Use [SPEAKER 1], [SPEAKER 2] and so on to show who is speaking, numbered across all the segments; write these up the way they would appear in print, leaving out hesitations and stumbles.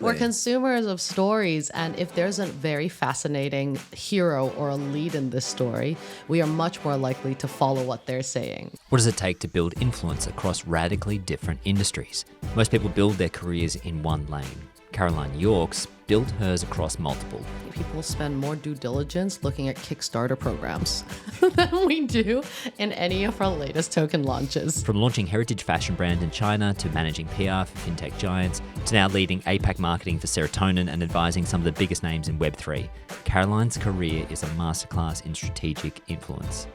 [SPEAKER 1] We're consumers of stories, and if there's a very fascinating hero or a lead in this story, we are much more likely to follow what they're saying.
[SPEAKER 2] What does it take to build influence across radically different industries? Most people build their careers in one lane. Caroline York's built hers across multiple.
[SPEAKER 1] People spend more due diligence looking at Kickstarter programs than we do in any of our latest token launches.
[SPEAKER 2] From launching heritage fashion brand in China to managing PR for fintech giants to now leading APAC marketing for Serotonin and advising some of the biggest names in Web3, Caroline's career is a masterclass in strategic influence.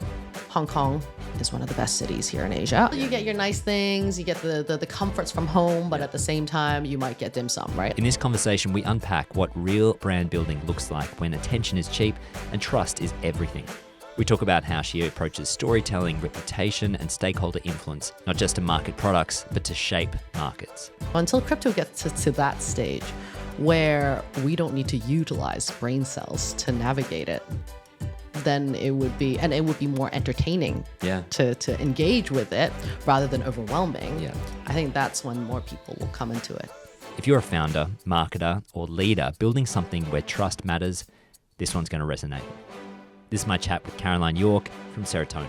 [SPEAKER 1] Hong Kong is one of the best cities here in Asia. You get your nice things, you get the comforts from home, but at the same time, you might get dim sum, right?
[SPEAKER 2] In this conversation, we unpack what real brand building looks like when attention is cheap and trust is everything. We talk about how she approaches storytelling, reputation, and stakeholder influence, not just to market products, but to shape markets.
[SPEAKER 1] Until crypto gets to that stage where we don't need to utilize brain cells to navigate it, then it would be more entertaining to engage with it rather than overwhelming.
[SPEAKER 2] Yeah.
[SPEAKER 1] I think that's when more people will come into it.
[SPEAKER 2] If you're a founder, marketer, or leader building something where trust matters, this one's going to resonate. This is my chat with Caroline York from Serotonin.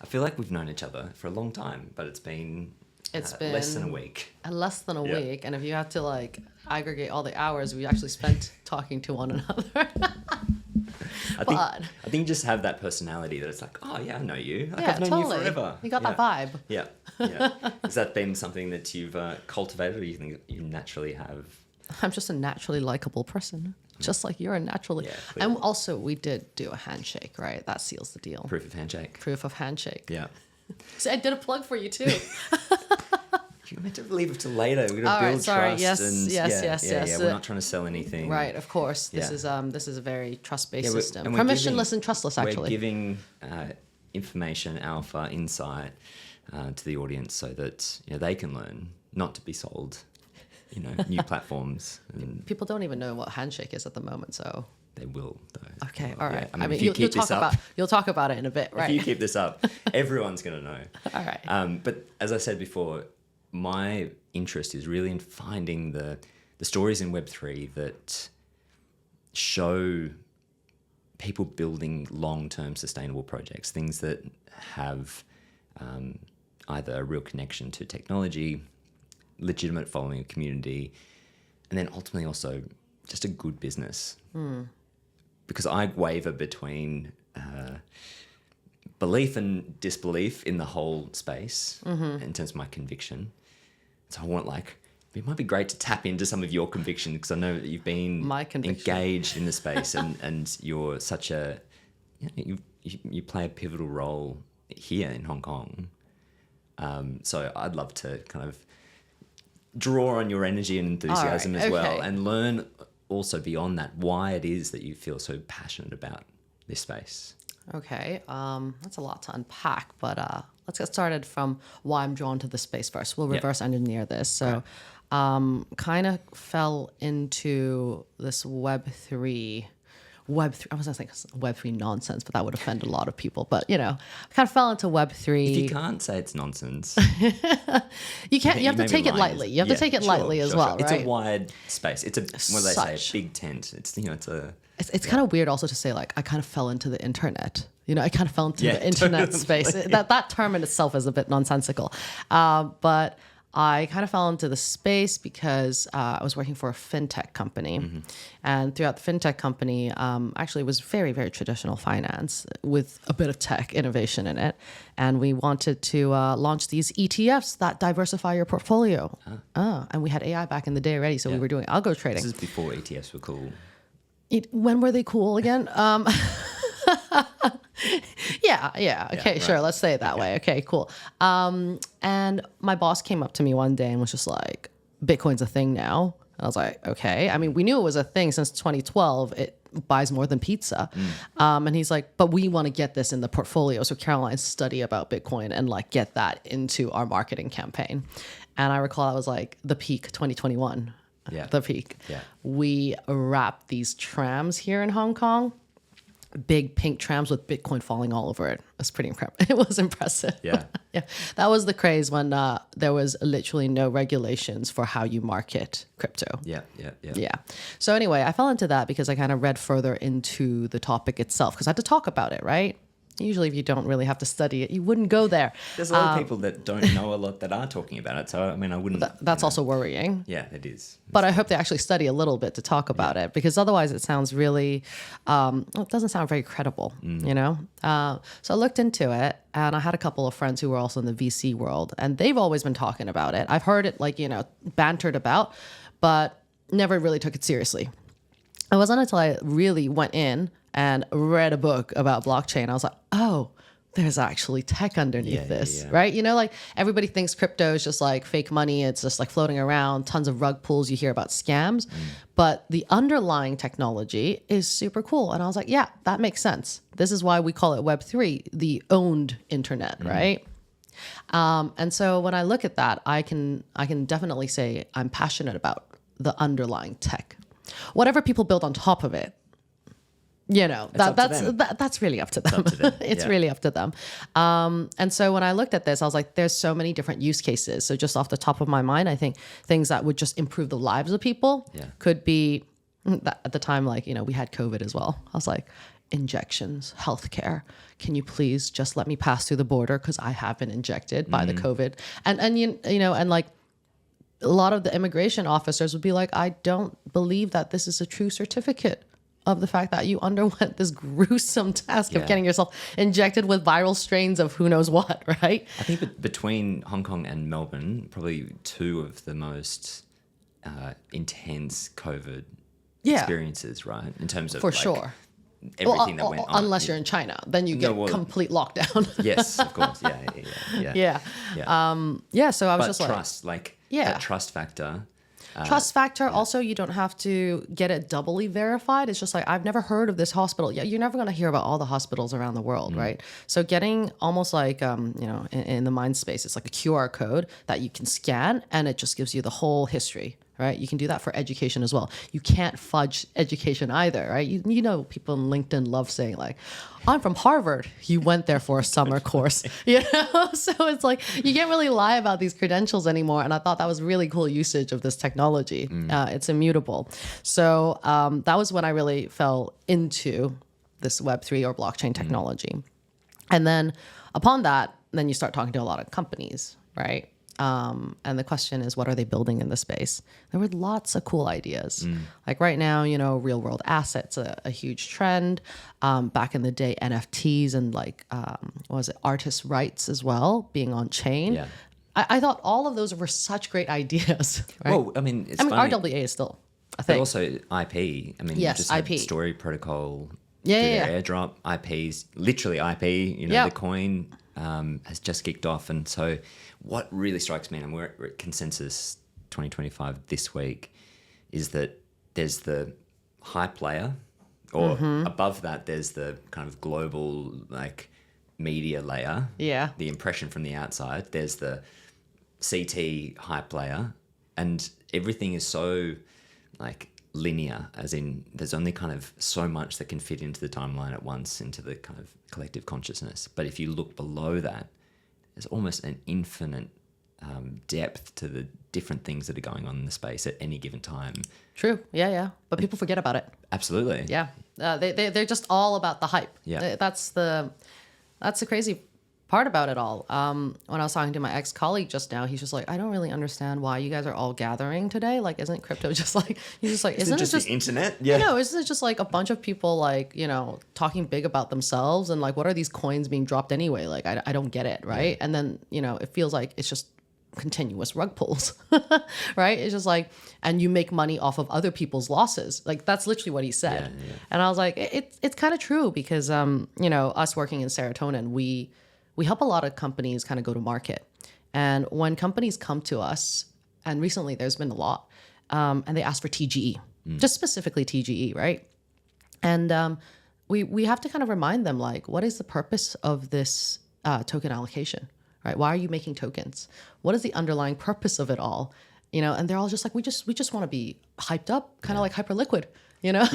[SPEAKER 2] I feel like we've known each other for a long time, but it's been less than a week.
[SPEAKER 1] Less than a week, and if you have to aggregate all the hours we actually spent talking to one another.
[SPEAKER 2] I think you just have that personality that it's like, oh yeah, I know you. I've known
[SPEAKER 1] totally.
[SPEAKER 2] you forever.
[SPEAKER 1] You got that vibe.
[SPEAKER 2] Yeah. Has that been something that you've cultivated, or you think you naturally have?
[SPEAKER 1] I'm just a naturally likable person, just like you're a naturally.
[SPEAKER 2] Yeah,
[SPEAKER 1] and also, we did do a handshake, right? That seals the deal.
[SPEAKER 2] Proof of handshake.
[SPEAKER 1] Proof of handshake.
[SPEAKER 2] Yeah.
[SPEAKER 1] So I did a plug for you too.
[SPEAKER 2] You meant to leave it till later. We're gonna build trust.
[SPEAKER 1] Yes.
[SPEAKER 2] We're not trying to sell anything.
[SPEAKER 1] Right, of course. This is a very trust-based system. Permissionless and trustless, actually.
[SPEAKER 2] We're giving information, alpha, insight to the audience so that they can learn, not to be sold. New platforms. And
[SPEAKER 1] people don't even know what handshake is at the moment, so
[SPEAKER 2] they will though.
[SPEAKER 1] Okay, all right.
[SPEAKER 2] I mean,
[SPEAKER 1] you'll talk about it in a bit, right?
[SPEAKER 2] If you keep this up, everyone's gonna know.
[SPEAKER 1] All right.
[SPEAKER 2] But as I said before, my interest is really in finding the stories in Web3 that show people building long-term sustainable projects, things that have either a real connection to technology, legitimate following of community, and then ultimately also just a good business. Because I waver between belief and disbelief in the whole space in terms of my conviction. So I want it might be great to tap into some of your conviction, because I know that you've been engaged in the space and you're such a, you play a pivotal role here in Hong Kong. So I'd love to kind of draw on your energy and enthusiasm as well, and learn also beyond that why it is that you feel so passionate about this space.
[SPEAKER 1] Okay, that's a lot to unpack, but let's get started from why I'm drawn to the space first. We'll reverse engineer this. So kind of fell into this Web3, I was going to say Web3 nonsense, but that would offend a lot of people. But, kind of fell into Web3.
[SPEAKER 2] If you can't say it's nonsense.
[SPEAKER 1] you have to take it lightly. You have to take it lightly as well,
[SPEAKER 2] It's
[SPEAKER 1] right?
[SPEAKER 2] a wide space. It's a big tent.
[SPEAKER 1] It's kind of weird also to say, I kind of fell into the internet. I kind of fell into the internet space. That term in itself is a bit nonsensical. But I kind of fell into the space because I was working for a fintech company. And throughout the fintech company, actually it was very, very traditional finance with a bit of tech innovation in it. And we wanted to launch these ETFs that diversify your portfolio. And we had AI back in the day already, so we were doing algo trading.
[SPEAKER 2] This is before ETFs were cool.
[SPEAKER 1] When were they cool again? Okay, sure. Let's say it that way. Okay, cool. And my boss came up to me one day and was just like, Bitcoin's a thing now. And I was like, okay. I mean, we knew it was a thing since 2012. It buys more than pizza. And he's like, but we want to get this in the portfolio. So Caroline's study about Bitcoin and get that into our marketing campaign. And I recall I was like the peak 2021. The peak.
[SPEAKER 2] Yeah.
[SPEAKER 1] We wrapped these trams here in Hong Kong. big pink trams with Bitcoin falling all over it. It was pretty incredible. It was impressive.
[SPEAKER 2] Yeah.
[SPEAKER 1] Yeah. That was the craze when there was literally no regulations for how you market crypto.
[SPEAKER 2] Yeah.
[SPEAKER 1] So anyway, I fell into that because I kind of read further into the topic itself because I had to talk about it, right? Usually if you don't really have to study it, you wouldn't go there.
[SPEAKER 2] There's a lot of people that don't know a lot that are talking about it. So, I mean, I wouldn't...
[SPEAKER 1] That's also worrying.
[SPEAKER 2] Yeah, it is.
[SPEAKER 1] But I hope they actually study a little bit to talk about it because otherwise it sounds really... it doesn't sound very credible, you know? So I looked into it and I had a couple of friends who were also in the VC world and they've always been talking about it. I've heard it bantered about, but never really took it seriously. It wasn't until I really went in and read a book about blockchain. I was like, oh, there's actually tech underneath this, right? You know, like everybody thinks crypto is just like fake money. It's just like floating around, tons of rug pulls. You hear about scams, but the underlying technology is super cool. And I was like, yeah, that makes sense. This is why we call it Web3, the owned internet, right? And so when I look at that, I can definitely say I'm passionate about the underlying tech. Whatever people build on top of it, you know, that's really up to them. It's really up to them. And so when I looked at this, I was like, there's so many different use cases. So just off the top of my mind, I think things that would just improve the lives of people could be at the time, like, you know, we had COVID as well. I was like, injections, healthcare. Can you please just let me pass through the border? Because I have been injected by the COVID. And you know, and like, a lot of the immigration officers would be like, I don't believe that this is a true certificate of the fact that you underwent this gruesome task of getting yourself injected with viral strains of who knows what, right?
[SPEAKER 2] I think between Hong Kong and Melbourne, probably two of the most intense COVID experiences, right? In terms of
[SPEAKER 1] for sure.
[SPEAKER 2] Everything that went on.
[SPEAKER 1] Unless you're in China, then you get complete lockdown.
[SPEAKER 2] Yes, of course. Yeah.
[SPEAKER 1] So I was just
[SPEAKER 2] trust, that trust factor.
[SPEAKER 1] Trust factor. Also, you don't have to get it doubly verified. It's just like, I've never heard of this hospital. Yeah, you're never going to hear about all the hospitals around the world, right? So getting almost like, you know, in the mind space, it's like a QR code that you can scan and it just gives you the whole history, right? You can do that for education as well. You can't fudge education either, right? You know, people on LinkedIn love saying like, I'm from Harvard. You went there for a summer course, you know? So it's like, you can't really lie about these credentials anymore. And I thought that was really cool usage of this technology. It's immutable. So that was when I really fell into this Web3 or blockchain technology. And then upon that, then you start talking to a lot of companies, right? And the question is, what are they building in the space? There were lots of cool ideas. Like right now, you know, real world assets, a huge trend. Back in the day, NFTs and like, what was it, artist rights as well, being on chain.
[SPEAKER 2] Yeah.
[SPEAKER 1] I thought all of those were such great ideas. Right?
[SPEAKER 2] Well, I mean, funny.
[SPEAKER 1] RWA is still a thing.
[SPEAKER 2] But also IP. I mean,
[SPEAKER 1] yes,
[SPEAKER 2] just
[SPEAKER 1] IP.
[SPEAKER 2] Story protocol. Airdrop, IPs, literally IP, you know, the coin has just kicked off. And so what really strikes me, and we're at Consensus 2025 this week, is that there's the hype layer, or above that, there's the kind of global, like, media layer.
[SPEAKER 1] Yeah.
[SPEAKER 2] The impression from the outside. There's the CT hype layer. And everything is so, like, linear, as in there's only kind of so much that can fit into the timeline at once, into the kind of collective consciousness. But if you look below that, there's almost an infinite depth to the different things that are going on in the space at any given time.
[SPEAKER 1] True. Yeah. But people forget about it.
[SPEAKER 2] Absolutely.
[SPEAKER 1] Yeah. They're just all about the hype.
[SPEAKER 2] Yeah.
[SPEAKER 1] That's the crazy part about it all. When I was talking to my ex-colleague just now, he's just like, I don't really understand why you guys are all gathering today. Like, isn't crypto just like, he's just like, isn't it just
[SPEAKER 2] the internet? Yeah.
[SPEAKER 1] No, isn't it just like a bunch of people like, you know, talking big about themselves and like, what are these coins being dropped anyway? Like, I don't get it. Right. And then, you know, it feels like it's just continuous rug pulls, right? It's just like, and you make money off of other people's losses. Like, that's literally what he said. Yeah. And I was like, it's kind of true because, you know, us working in Serotonin, we help a lot of companies kind of go to market. And when companies come to us, and recently there's been a lot, and they ask for TGE, just specifically TGE, right? And we have to kind of remind them, like, what is the purpose of this token allocation, right? Why are you making tokens? What is the underlying purpose of it all? and they're all just like, we just want to be hyped up, kind of like Hyperliquid. Yeah.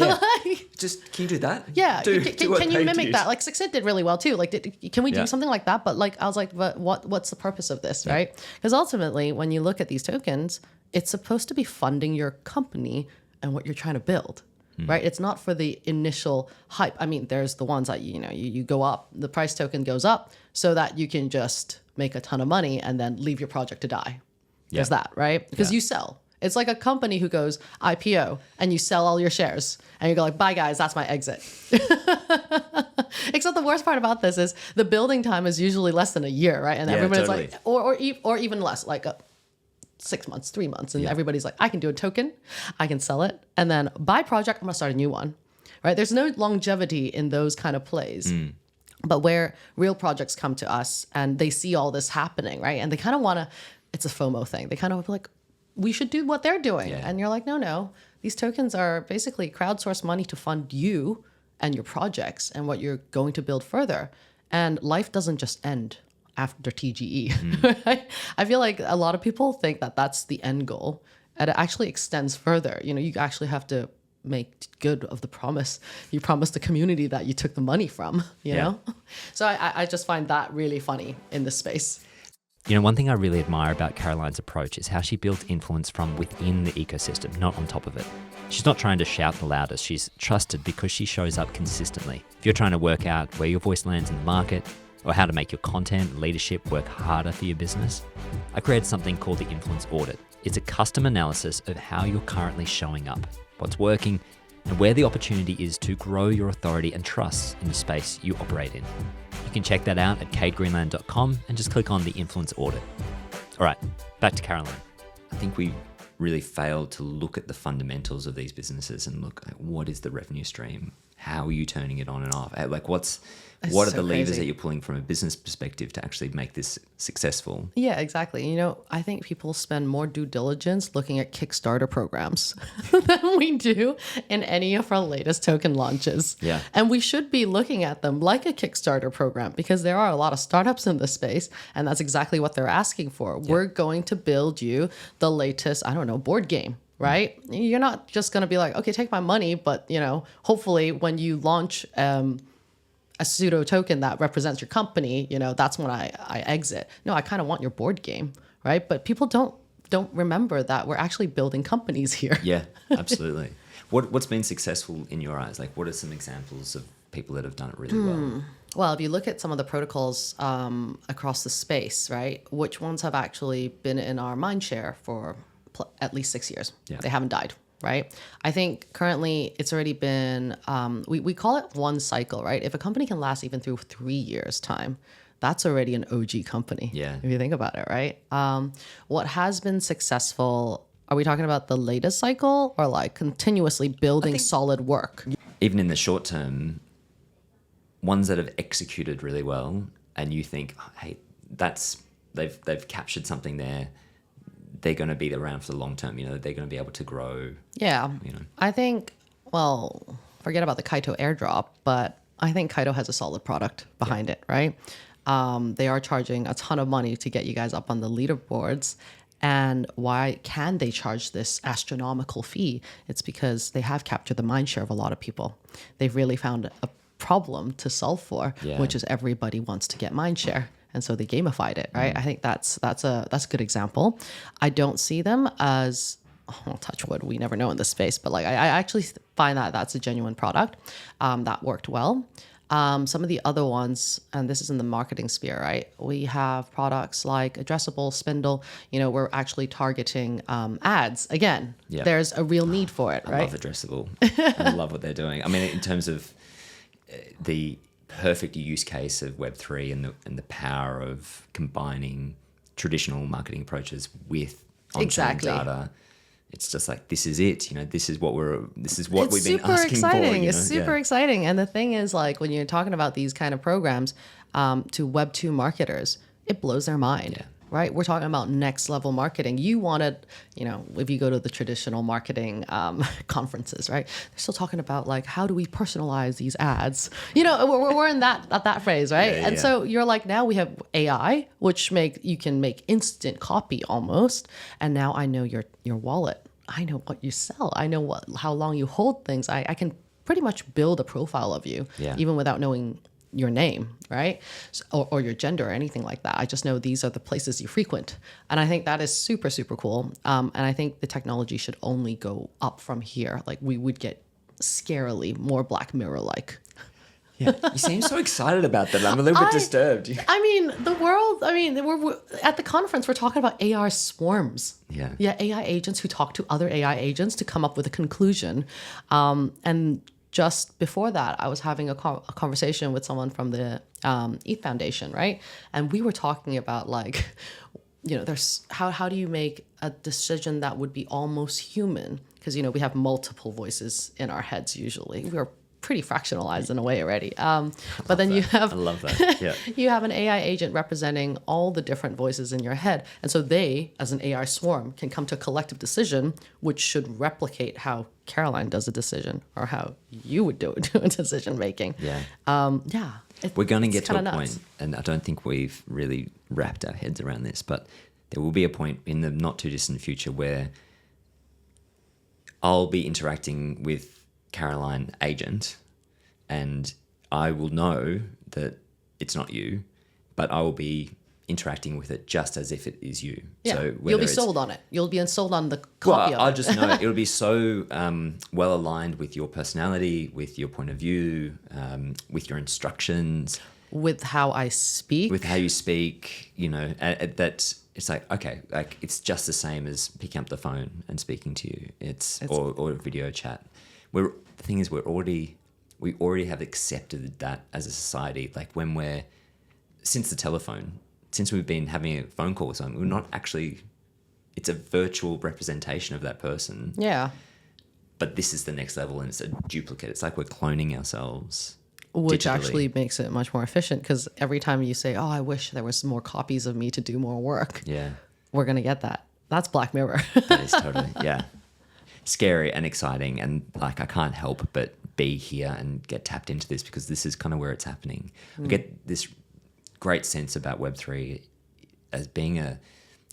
[SPEAKER 2] Just, can you do that?
[SPEAKER 1] Yeah. Can you mimic that? Like Succeed did really well too. Like, can we do something like that? But like, I was like, but what's the purpose of this, right? Because ultimately, when you look at these tokens, it's supposed to be funding your company and what you're trying to build, right? It's not for the initial hype. I mean, there's the ones that, you go up, the price token goes up so that you can just make a ton of money and then leave your project to die. There's that, right? Because you sell. It's like a company who goes IPO and you sell all your shares and you go like, bye guys, that's my exit. Except the worst part about this is the building time is usually less than a year, right? And everybody's like, or even less, like 6 months, 3 months. And everybody's like, I can do a token, I can sell it. And then by project, I'm gonna start a new one, right? There's no longevity in those kind of plays. But where real projects come to us and they see all this happening, right? And they kind of wanna, it's a FOMO thing. They kind of like, we should do what they're doing. And you're like, no, these tokens are basically crowdsourced money to fund you and your projects and what you're going to build further. And life doesn't just end after TGE. Right? I feel like a lot of people think that that's the end goal, and it actually extends further. You actually have to make good of the promise you promised the community that you took the money from, you know? So I just find that really funny in this space.
[SPEAKER 3] One thing I really admire about Caroline's approach is how she built influence from within the ecosystem, not on top of it. She's not trying to shout the loudest, she's trusted because she shows up consistently. If you're trying to work out where your voice lands in the market, or how to make your content and leadership work harder for your business, I created something called the Influence Audit. It's a custom analysis of how you're currently showing up, what's working, and where the opportunity is to grow your authority and trust in the space you operate in. You can check that out at kategreenland.com and just click on the Influence Audit. All right, back to Caroline.
[SPEAKER 2] I think we really failed to look at the fundamentals of these businesses and look at what is the revenue stream? How are you turning it on and off? Like what are the levers that you're pulling from a business perspective to actually make this successful?
[SPEAKER 1] Yeah, exactly. I think people spend more due diligence looking at Kickstarter programs than we do in any of our latest token launches.
[SPEAKER 2] Yeah.
[SPEAKER 1] And we should be looking at them like a Kickstarter program because there are a lot of startups in this space and that's exactly what they're asking for. Yeah. We're going to build you the latest, board game. Right? You're not just going to be like, okay, take my money. But, hopefully when you launch a pseudo token that represents your company, that's when I exit. No, I kind of want your board game. Right? But people don't remember that we're actually building companies here.
[SPEAKER 2] Yeah, absolutely. What's been successful in your eyes? Like, what are some examples of people that have done it really well?
[SPEAKER 1] Well, if you look at some of the protocols across the space, right? Which ones have actually been in our mindshare for at least 6 years. Yeah. They haven't died, right? I think currently it's already been, we call it one cycle, right? If a company can last even through 3 years time, that's already an OG company.
[SPEAKER 2] Yeah.
[SPEAKER 1] If you think about it, right? What has been successful, are we talking about the latest cycle or like continuously building solid work?
[SPEAKER 2] Even in the short term, ones that have executed really well and you think, hey, they've captured something there. They're going to be around for the long term. They're going to be able to grow.
[SPEAKER 1] Yeah. I think, forget about the Kaito airdrop, but I think Kaito has a solid product behind it, right? They are charging a ton of money to get you guys up on the leaderboards. And why can they charge this astronomical fee? It's because they have captured the mind share of a lot of people. They've really found a problem to solve for, which is everybody wants to get mind share. And so they gamified it, right? I think that's a good example. I don't see them as, touch wood, we never know in this space, but like I actually find that that's a genuine product that worked well. Some of the other ones, and this is in the marketing sphere, right? We have products like Addressable, Spindle. We're actually targeting ads. Again, there's a real need for it, right?
[SPEAKER 2] I love Addressable. I love what they're doing. I mean, in terms of the perfect use case of Web3 and the power of combining traditional marketing approaches with on-chain data. It's just like, this is it. This is what we've been asking for.
[SPEAKER 1] It's super exciting. And the thing is, like, when you're talking about these kind of programs to Web2 marketers, it blows their mind. right? We're talking about next level marketing. You wanted, if you go to the traditional marketing conferences, right? They're still talking about like, how do we personalize these ads? We're in that phrase, right?
[SPEAKER 2] Yeah,
[SPEAKER 1] and so you're like, now we have AI, which you can make instant copy almost. And now I know your wallet. I know what you sell. I know how long you hold things. I can pretty much build a profile of you, even without knowing your name, right? Or your gender or anything like that. I just know these are the places you frequent. And I think that is super, super cool. And I think the technology should only go up from here. Like we would get scarily more Black Mirror-like.
[SPEAKER 2] Yeah, you seem so excited about that. I'm a little bit disturbed.
[SPEAKER 1] We're at the conference, we're talking about AI swarms.
[SPEAKER 2] Yeah.
[SPEAKER 1] Yeah, AI agents who talk to other AI agents to come up with a conclusion. And just before that, I was having a conversation with someone from the ETH Foundation, right? And we were talking about like, there's how do you make a decision that would be almost human? Because, we have multiple voices in our heads usually. We're pretty fractionalized in a way already. But then you have...
[SPEAKER 2] I love that, yeah.
[SPEAKER 1] You have an AI agent representing all the different voices in your head. And so they, as an AI swarm, can come to a collective decision, which should replicate how Caroline does a decision or how you would do a decision making.
[SPEAKER 2] Yeah.
[SPEAKER 1] We're
[SPEAKER 2] going to get to a point, and I don't think we've really wrapped our heads around this, but there will be a point in the not too distant future where I'll be interacting with Caroline agent, and I will know that it's not you, but I will be interacting with it just as if it is you.
[SPEAKER 1] Yeah,
[SPEAKER 2] so
[SPEAKER 1] you'll be sold on it. You'll be sold on the copy of it.
[SPEAKER 2] I just know it'll be so well aligned with your personality, with your point of view, with your instructions,
[SPEAKER 1] with how I speak,
[SPEAKER 2] with how you speak. That it's like, okay, like it's just the same as picking up the phone and speaking to you. Or a video chat. The thing is, we already have accepted that as a society. Like since the telephone, since we've been having a phone call with someone, we're not actually, it's a virtual representation of that person.
[SPEAKER 1] Yeah.
[SPEAKER 2] But this is the next level, and it's a duplicate. It's like we're cloning ourselves.
[SPEAKER 1] Which
[SPEAKER 2] digitally.
[SPEAKER 1] Actually makes it much more efficient, because every time you say, I wish there was more copies of me to do more work.
[SPEAKER 2] Yeah.
[SPEAKER 1] We're going to get that. That's Black Mirror.
[SPEAKER 2] That is totally, yeah. Scary and exciting, and like I can't help but be here and get tapped into this, because this is kind of where it's happening. I get this great sense about Web3 as being a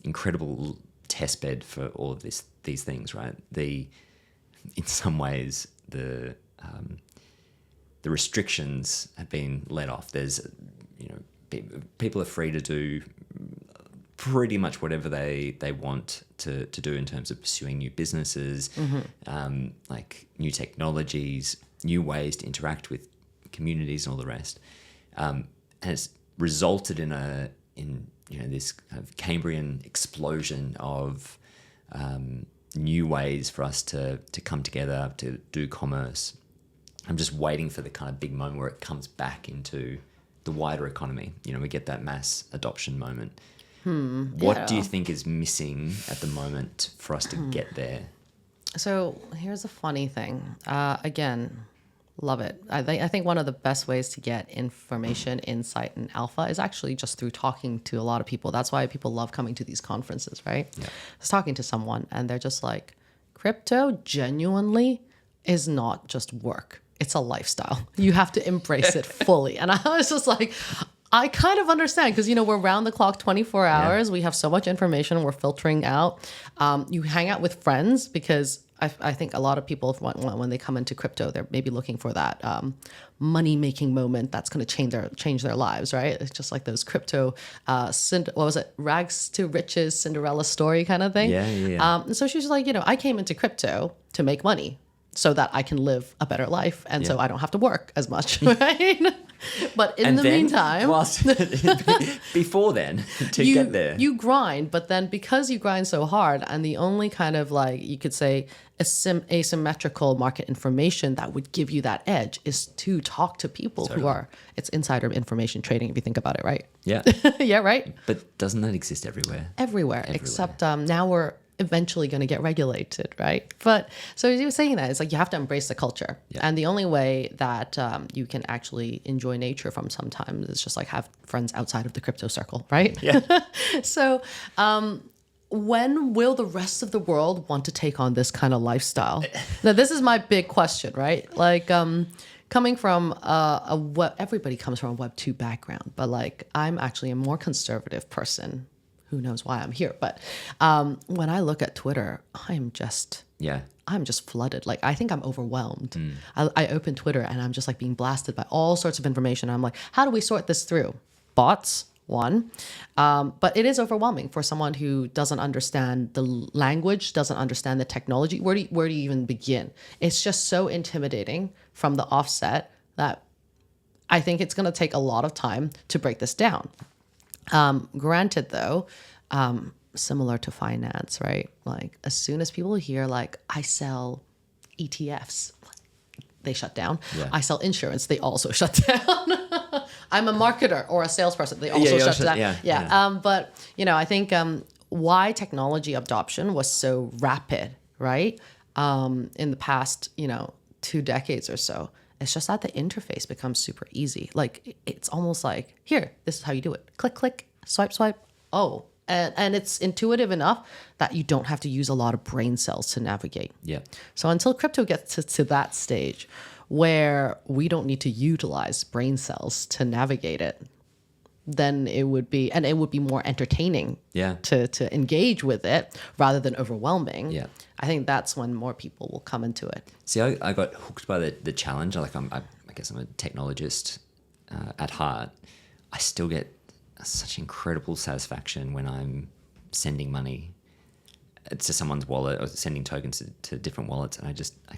[SPEAKER 2] incredible test bed for all of these things, right? In some ways, the restrictions have been let off. There's, people are free to do pretty much whatever they want to do in terms of pursuing new businesses, like new technologies, new ways to interact with communities and all the rest. And it's resulted in this kind of Cambrian explosion of new ways for us to come together, to do commerce. I'm just waiting for the kind of big moment where it comes back into the wider economy. We get that mass adoption moment. What do you think is missing at the moment for us to get there?
[SPEAKER 1] So here's a funny thing. Again, love it. I think one of the best ways to get information, insight, and alpha is actually just through talking to a lot of people. That's why people love coming to these conferences, right? Yeah. I was talking to someone and they're just like, crypto genuinely is not just work. It's a lifestyle. You have to embrace it fully. And I was just like, I kind of understand, because, we're round the clock 24 hours. Yeah. We have so much information we're filtering out. You hang out with friends, because I think a lot of people, when they come into crypto, they're maybe looking for that money-making moment that's going to change their lives, right? It's just like those crypto, rags to riches Cinderella story kind of thing.
[SPEAKER 2] Yeah.
[SPEAKER 1] So she's like, I came into crypto to make money so that I can live a better life, and so I don't have to work as much, right? But in the meantime,
[SPEAKER 2] before then, to get there,
[SPEAKER 1] you grind. But then, because you grind so hard, and the only kind of you could say asymmetrical market information that would give you that edge is to talk to people who are, it's insider information trading, if you think about it, right?
[SPEAKER 2] Yeah.
[SPEAKER 1] Yeah, right?
[SPEAKER 2] But doesn't that exist everywhere?
[SPEAKER 1] Everywhere. Except now we're eventually going to get regulated, right? But so as you were saying that, it's like you have to embrace the culture.
[SPEAKER 2] Yeah.
[SPEAKER 1] And the only way that you can actually enjoy nature from sometimes is just like have friends outside of the crypto circle, right?
[SPEAKER 2] Yeah.
[SPEAKER 1] So when will the rest of the world want to take on this kind of lifestyle? Now, this is my big question, right? Like coming from a web, everybody comes from a Web 2 background, but like I'm actually a more conservative person. Who knows why I'm here? But when I look at Twitter, I'm just flooded. Like, I think I'm overwhelmed. I open Twitter and I'm just like being blasted by all sorts of information. I'm like, how do we sort this through? Bots, one. But it is overwhelming for someone who doesn't understand the language, doesn't understand the technology. Where do you even begin? It's just so intimidating from the offset that I think it's going to take a lot of time to break this down. Granted, though, similar to finance, right? Like as soon as people hear like I sell ETFs, they shut down. Yeah. I sell insurance, they also shut down. I'm a marketer or a salesperson, they also shut down. Yeah. But I think why technology adoption was so rapid, right? In the past, 2 decades or so. It's just that the interface becomes super easy. Like it's almost like, here, this is how you do it. Click, click, swipe, swipe. Oh, and it's intuitive enough that you don't have to use a lot of brain cells to navigate.
[SPEAKER 2] Yeah.
[SPEAKER 1] So until crypto gets to that stage where we don't need to utilize brain cells to navigate it, then it would be more entertaining to engage with it rather than overwhelming. Yeah. I think that's when more people will come into it.
[SPEAKER 2] See, I got hooked by the challenge. Like I guess I'm a technologist at heart. I still get such incredible satisfaction when I'm sending money to someone's wallet or sending tokens to different wallets, and I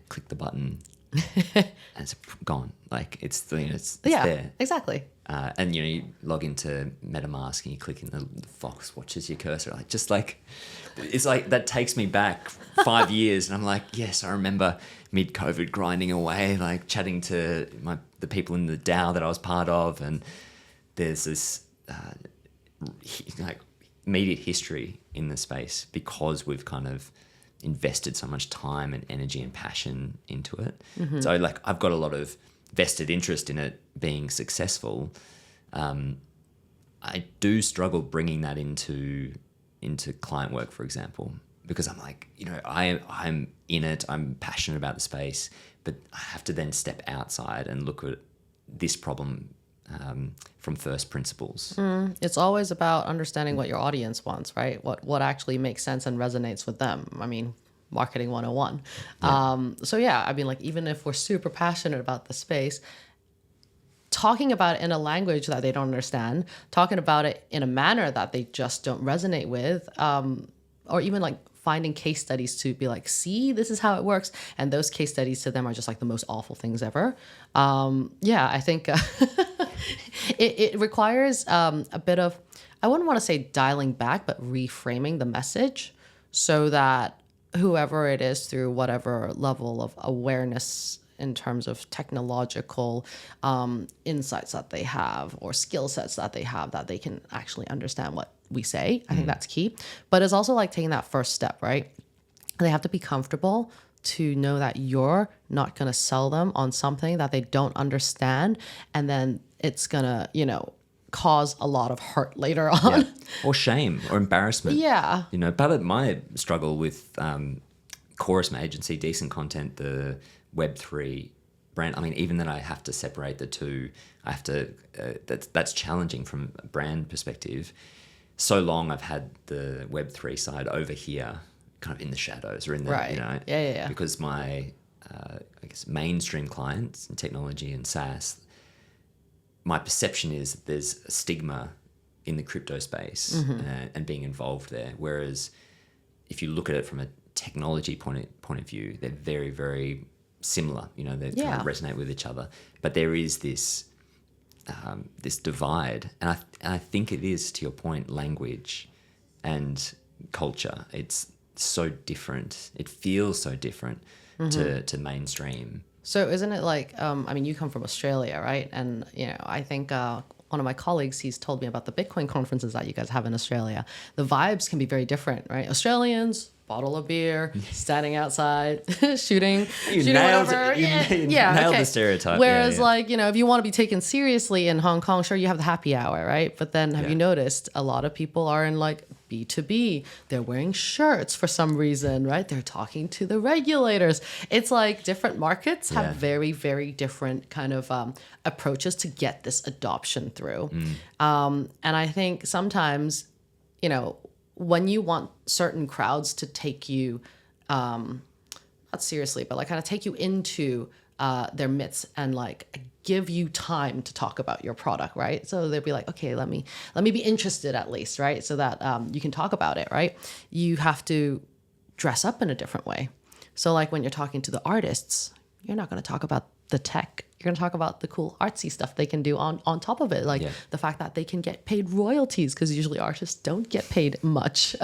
[SPEAKER 2] click the button and it's gone. Like it's there.
[SPEAKER 1] Exactly.
[SPEAKER 2] And you log into MetaMask and you click in the fox watches your cursor. It's like that takes me back 5 years, and I'm like, yes, I remember mid-COVID grinding away, like chatting to the people in the DAO that I was part of, and there's this immediate history in the space because we've kind of invested so much time and energy and passion into it. Mm-hmm. So I've got a lot of vested interest in it being successful. I do struggle bringing that into client work, for example, because I'm like, I'm in it, I'm passionate about the space, but I have to then step outside and look at this problem from first principles.
[SPEAKER 1] It's always about understanding what your audience wants, right? What actually makes sense and resonates with them. I mean, marketing 101. Yeah. Even if we're super passionate about the space, talking about it in a language that they don't understand, talking about it in a manner that they just don't resonate with, or even finding case studies to be like, see, this is how it works. And those case studies to them are just the most awful things ever. I think it requires a bit of, I wouldn't want to say dialing back, but reframing the message so that whoever it is, through whatever level of awareness in terms of technological insights that they have or skill sets that they have, that they can actually understand what we say. I think that's key. But it's also taking that first step, right? They have to be comfortable to know that you're not going to sell them on something that they don't understand, and then it's going to, cause a lot of hurt later on.
[SPEAKER 2] Yeah. Or shame or embarrassment.
[SPEAKER 1] Yeah.
[SPEAKER 2] Part of my struggle with Chorus, my agency, decent content, the Web3 brand, even that I have to separate the two, I have to, that's challenging from a brand perspective. So long I've had the Web3 side over here, kind of in the shadows or in the,
[SPEAKER 1] right. Yeah.
[SPEAKER 2] Because my, mainstream clients in technology and SaaS, my perception is that there's a stigma in the crypto space and being involved there. Whereas if you look at it from a technology point of view, they're very, very similar. They kind of resonate with each other. But there is this this divide, and I think it is, to your point, language and culture. It's so different. It feels so different to mainstream.
[SPEAKER 1] So isn't it you come from Australia, right? And, I think one of my colleagues, he's told me about the Bitcoin conferences that you guys have in Australia. The vibes can be very different, right? Australians, bottle of beer, standing outside, shooting
[SPEAKER 2] nailed
[SPEAKER 1] whatever.
[SPEAKER 2] it. You nailed the stereotype.
[SPEAKER 1] Whereas like, if you want to be taken seriously in Hong Kong, sure, you have the happy hour, right? But then have you noticed a lot of people are in like B2B. They're wearing shirts for some reason, right? They're talking to the regulators. It's like different markets have very, very different kind of approaches to get this adoption through. And I think sometimes, when you want certain crowds to take you, not seriously, but like kind of take you into their midst and like give you time to talk about your product, right? So they'll be like, okay, let me be interested at least, right? So that you can talk about it, right? You have to dress up in a different way. So like when you're talking to the artists, you're not going to talk about the tech. You're going to talk about the cool artsy stuff they can do on top of it. Like the fact that they can get paid royalties, because usually artists don't get paid much,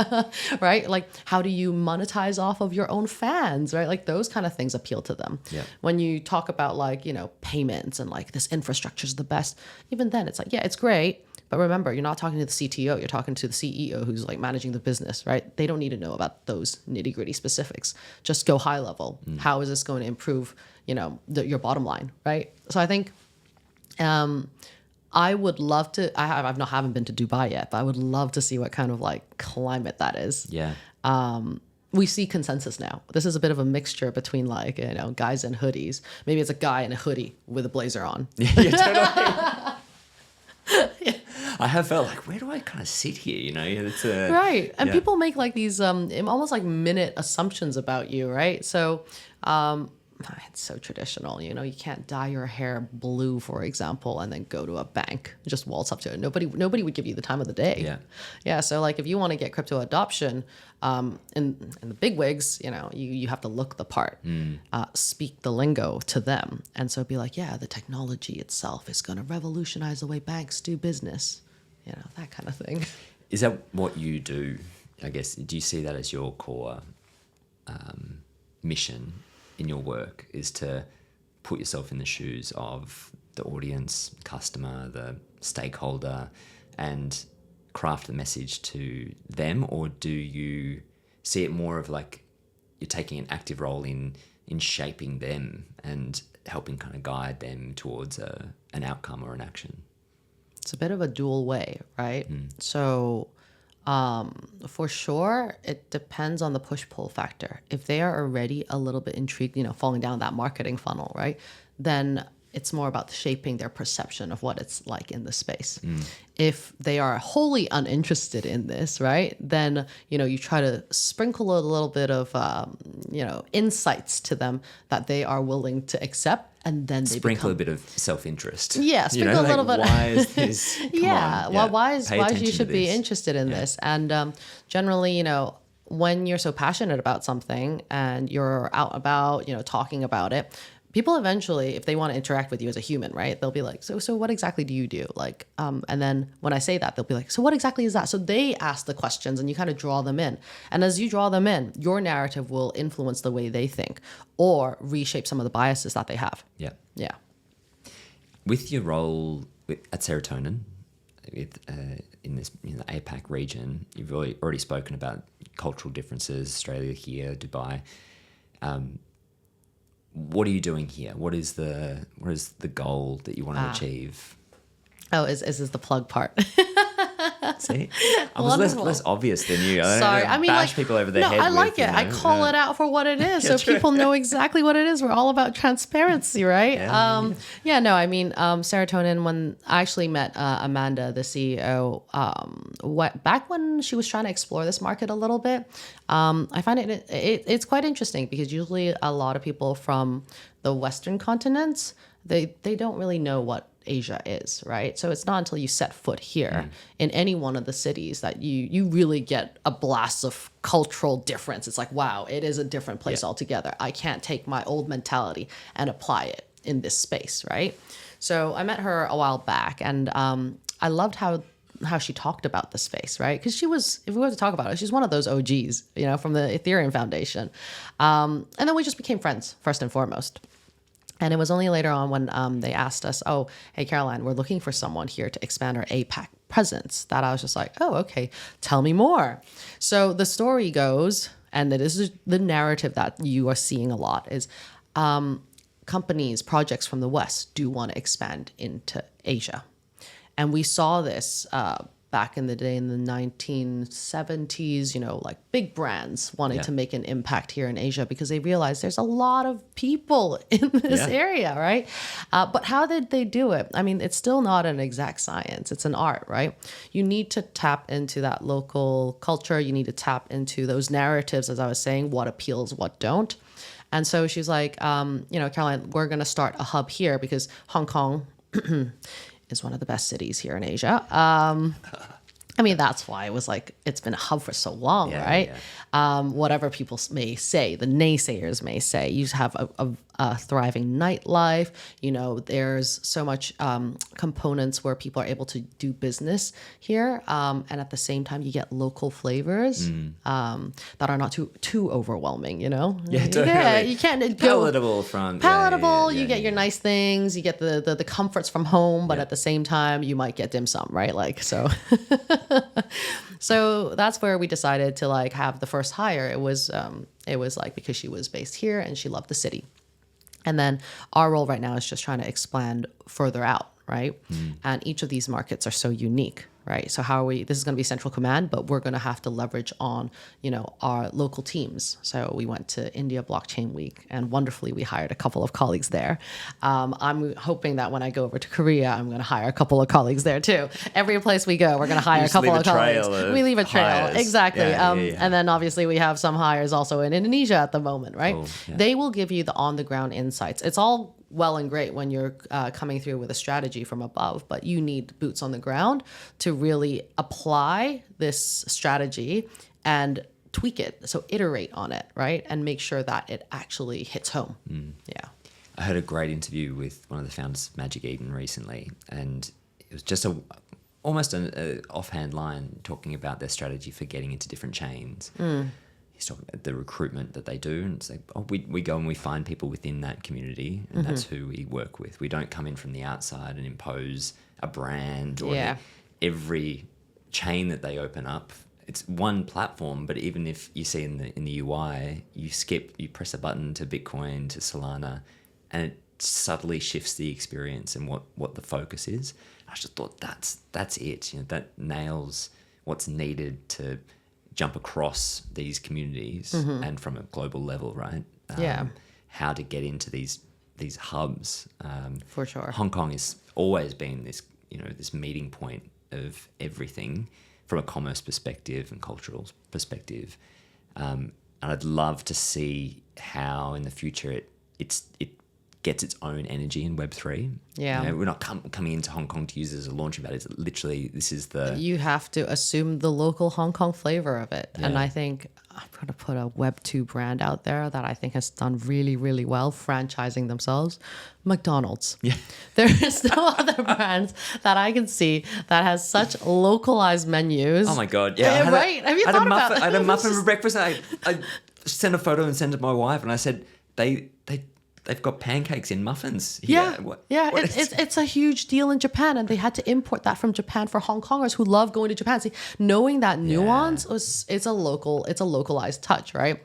[SPEAKER 1] right? Like how do you monetize off of your own fans, right? Like those kind of things appeal to them. When you talk about like, payments and like this infrastructure is the best, even then it's like, it's great. But remember, you're not talking to the CTO, you're talking to the CEO who's like managing the business, right? They don't need to know about those nitty gritty specifics. Just go high level. How is this going to improve, your bottom line, right? So I think I would love to, I haven't been to Dubai yet, but I would love to see what kind of like climate that is. We see consensus now. This is a bit of a mixture between like, guys in hoodies. Maybe it's a guy in a hoodie with a blazer on.
[SPEAKER 2] Totally. I have felt like, where do I kind of sit here? It's
[SPEAKER 1] right. And people make like these almost like minute assumptions about you, right? So it's so traditional. You can't dye your hair blue, for example, and then go to a bank, just waltz up to it. Nobody would give you the time of the day. Yeah. So like if you want to get crypto adoption in the big wigs, you have to look the part, speak the lingo to them. And so be like, the technology itself is going to revolutionize the way banks do business, that kind of thing.
[SPEAKER 2] Is that what you do? I guess, do you see that as your core mission in your work, is to put yourself in the shoes of the audience, customer, the stakeholder, and craft the message to them? Or do you see it more of like you're taking an active role in shaping them and helping kind of guide them towards an outcome or an action?
[SPEAKER 1] It's a bit of a dual way, right? So for sure, it depends on the push-pull factor. If they are already a little bit intrigued, falling down that marketing funnel, right? Then it's more about shaping their perception of what it's like in the space. If they are wholly uninterested in this, right, then, you try to sprinkle a little bit of, insights to them that they are willing to accept. And then they
[SPEAKER 2] sprinkle a bit of self-interest.
[SPEAKER 1] Yeah, sprinkle a little bit.
[SPEAKER 2] Why is this?
[SPEAKER 1] Why you should be interested in this? And generally, when you're so passionate about something and you're out about, talking about it, people eventually, if they want to interact with you as a human, right, they'll be like, so what exactly do you do? Like, and then when I say that, they'll be like, so what exactly is that? So they ask the questions and you kind of draw them in. And as you draw them in, your narrative will influence the way they think or reshape some of the biases that they have. Yeah.
[SPEAKER 2] With your role at Serotonin, in this the APAC region, you've already spoken about cultural differences, Australia here, Dubai. What are you doing here? What is the goal that you want to achieve?
[SPEAKER 1] Oh, is this the plug part?
[SPEAKER 2] See, I was less obvious than you.
[SPEAKER 1] Sorry, I mean,
[SPEAKER 2] bash people over the head.
[SPEAKER 1] I like it. I call it out for what it is, so people know exactly what it is. We're all about transparency, right? Serotonin. When I actually met Amanda, the CEO, back when she was trying to explore this market a little bit, I find it's quite interesting because usually a lot of people from the Western continents, they don't really know what Asia is, right? So it's not until you set foot here in any one of the cities that you really get a blast of cultural difference. It's like, wow, it is a different place altogether. I can't take my old mentality and apply it in this space, right? So I met her a while back, and I loved how she talked about the space, right? Because she was, if we were to talk about it, she's one of those OGs, from the Ethereum Foundation. And then we just became friends, first and foremost. And it was only later on when they asked us, oh, hey, Caroline, we're looking for someone here to expand our APAC presence, that I was just like, oh, okay, tell me more. So the story goes, and it is the narrative that you are seeing a lot, is companies, projects from the West do want to expand into Asia. And we saw this back in the day in the 1970s, like big brands wanting to make an impact here in Asia because they realized there's a lot of people in this area, right? But how did they do it? I mean, it's still not an exact science. It's an art, right? You need to tap into that local culture. You need to tap into those narratives, as I was saying, what appeals, what don't. And so she's like, Caroline, we're going to start a hub here because Hong Kong is one of the best cities here in Asia. I mean, that's why it was like, it's been a hub for so long, right? Yeah. Whatever people may say, the naysayers may say, you have a thriving nightlife. There's so much components where people are able to do business here. And at the same time, you get local flavors that are not too overwhelming, Yeah,
[SPEAKER 2] totally.
[SPEAKER 1] Yeah, you can't
[SPEAKER 2] palatable
[SPEAKER 1] palatable. You get your nice things. You get the comforts from home, but at the same time, you might get dim sum, right? Like, so... So that's where we decided to like have the first hire. It was like because she was based here and she loved the city. And then our role right now is just trying to expand further out, right? And each of these markets are so unique, right? So this is going to be central command, but we're going to have to leverage on, our local teams. So we went to India Blockchain Week and wonderfully we hired a couple of colleagues there. I'm hoping that when I go over to Korea, I'm going to hire a couple of colleagues there too. Every place we go, we're going to hire a couple of colleagues. We leave a trail. Hires. Exactly. And then obviously we have some hires also in Indonesia at the moment, right? Cool. Yeah. They will give you the on the ground insights. It's all well and great when you're coming through with a strategy from above, but you need boots on the ground to really apply this strategy and tweak it. So iterate on it, right? And make sure that it actually hits home. Yeah.
[SPEAKER 2] I heard a great interview with one of the founders of Magic Eden recently, and it was just almost an offhand line talking about their strategy for getting into different chains. He's talking about the recruitment that they do, and it's like, we go and we find people within that community, and that's who we work with. We don't come in from the outside and impose a brand or every chain that they open up. It's one platform, but even if you see in the UI, you press a button to Bitcoin, to Solana, and it subtly shifts the experience and what the focus is. I just thought that's it. That nails what's needed to jump across these communities and from a global level, right? How to get into these hubs.
[SPEAKER 1] For sure.
[SPEAKER 2] Hong Kong has always been this, this meeting point of everything from a commerce perspective and cultural perspective. And I'd love to see how in the future it gets its own energy in Web3. Yeah. We're not coming into Hong Kong to use it as a launching pad. It's literally, this is you
[SPEAKER 1] have to assume the local Hong Kong flavor of it. Yeah. And I think I'm going to put a Web2 brand out there that I think has done really, really well franchising themselves. McDonald's. Yeah. There is no other brands that I can see that has such localized menus.
[SPEAKER 2] Oh my God. Yeah.
[SPEAKER 1] Right? Have you thought about that?
[SPEAKER 2] I had a muffin for breakfast. I sent a photo and sent it to my wife and I said, they've got pancakes in muffins here.
[SPEAKER 1] It's a huge deal in Japan, and they had to import that from Japan for Hong Kongers who love going to Japan. See, knowing that nuance it's a localized touch, right?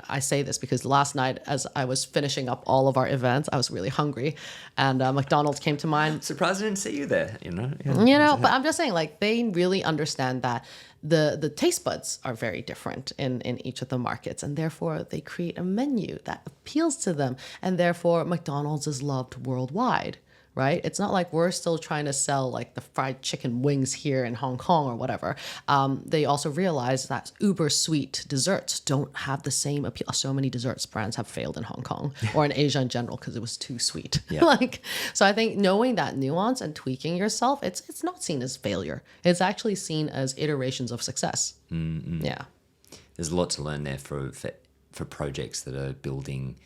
[SPEAKER 1] I say this because last night, as I was finishing up all of our events, I was really hungry, and McDonald's came to mind.
[SPEAKER 2] Surprised I didn't see you there.
[SPEAKER 1] But I'm just saying, like, they really understand that the taste buds are very different in each of the markets, and therefore they create a menu that appeals to them, and therefore McDonald's is loved worldwide. Right? It's not like we're still trying to sell like the fried chicken wings here in Hong Kong or whatever. They also realize that uber sweet desserts don't have the same appeal. So many desserts brands have failed in Hong Kong or in Asia in general because it was too sweet. Yeah. So I think knowing that nuance and tweaking yourself, it's not seen as failure. It's actually seen as iterations of success. Mm-hmm. Yeah.
[SPEAKER 2] There's a lot to learn there for projects that are building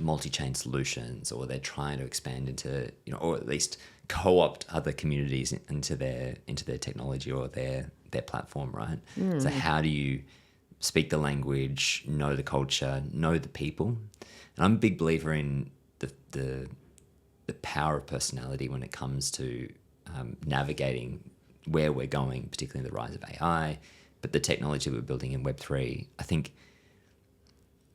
[SPEAKER 2] multi-chain solutions, or they're trying to expand into, or at least co-opt other communities into their technology or their platform, right? So how do you speak the language, know the culture, know the people? And I'm a big believer in the power of personality when it comes to navigating where we're going, particularly in the rise of AI, but the technology we're building in Web3, I think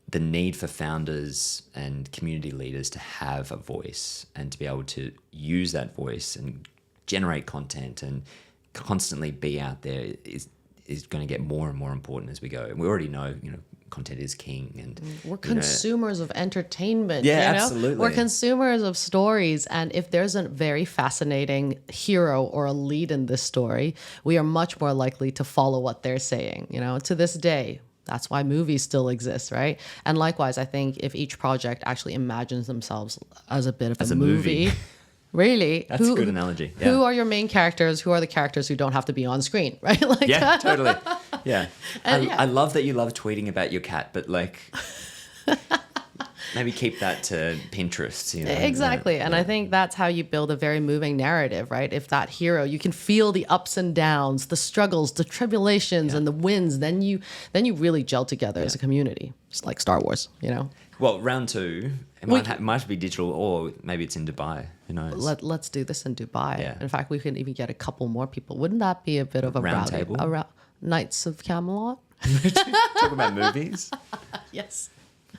[SPEAKER 2] the need for founders and community leaders to have a voice and to be able to use that voice and generate content and constantly be out there is going to get more and more important as we go. And we already know, content is king, and
[SPEAKER 1] we're consumers of entertainment.
[SPEAKER 2] Yeah, absolutely.
[SPEAKER 1] We're consumers of stories, and if there's a very fascinating hero or a lead in this story, we are much more likely to follow what they're saying. To this day. That's why movies still exist, right? And likewise, I think if each project actually imagines themselves as a bit of a movie. Really?
[SPEAKER 2] That's a good analogy. Yeah.
[SPEAKER 1] Who are your main characters? Who are the characters who don't have to be on screen, right?
[SPEAKER 2] Yeah, totally. Yeah. I love that you love tweeting about your cat, but maybe keep that to Pinterest.
[SPEAKER 1] Exactly. And I think that's how you build a very moving narrative, right? If that hero, you can feel the ups and downs, the struggles, the tribulations, and the wins, then you really gel together as a community. It's like Star Wars,
[SPEAKER 2] Well, round 2, it might be digital, or maybe it's in Dubai. Who knows?
[SPEAKER 1] Let's do this in Dubai.
[SPEAKER 2] Yeah.
[SPEAKER 1] In fact, we can even get a couple more people. Wouldn't that be a bit of a
[SPEAKER 2] round table?
[SPEAKER 1] Knights of Camelot?
[SPEAKER 2] Talk about movies?
[SPEAKER 1] Yes.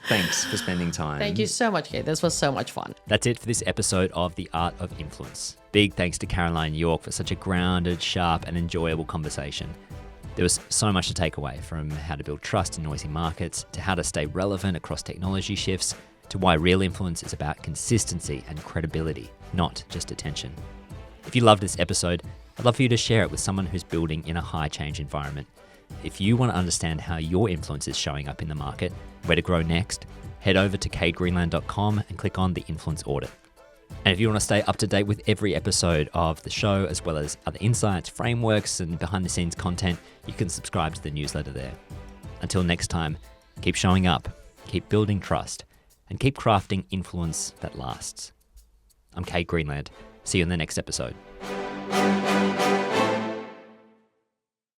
[SPEAKER 2] Thanks for spending time.
[SPEAKER 1] Thank you so much, Kate. This was so much fun.
[SPEAKER 3] That's it for this episode of The Art of Influence. Big thanks to Caroline York for such a grounded, sharp, and enjoyable conversation. There was so much to take away, from how to build trust in noisy markets, to how to stay relevant across technology shifts, to why real influence is about consistency and credibility, not just attention. If you loved this episode, I'd love for you to share it with someone who's building in a high change environment. If you want to understand how your influence is showing up in the market, where to grow next, head over to kategreenland.com and click on the Influence Audit. And if you want to stay up to date with every episode of the show, as well as other insights, frameworks, and behind-the-scenes content, you can subscribe to the newsletter there. Until next time, keep showing up, keep building trust, and keep crafting influence that lasts. I'm Kate Greenland. See you in the next episode.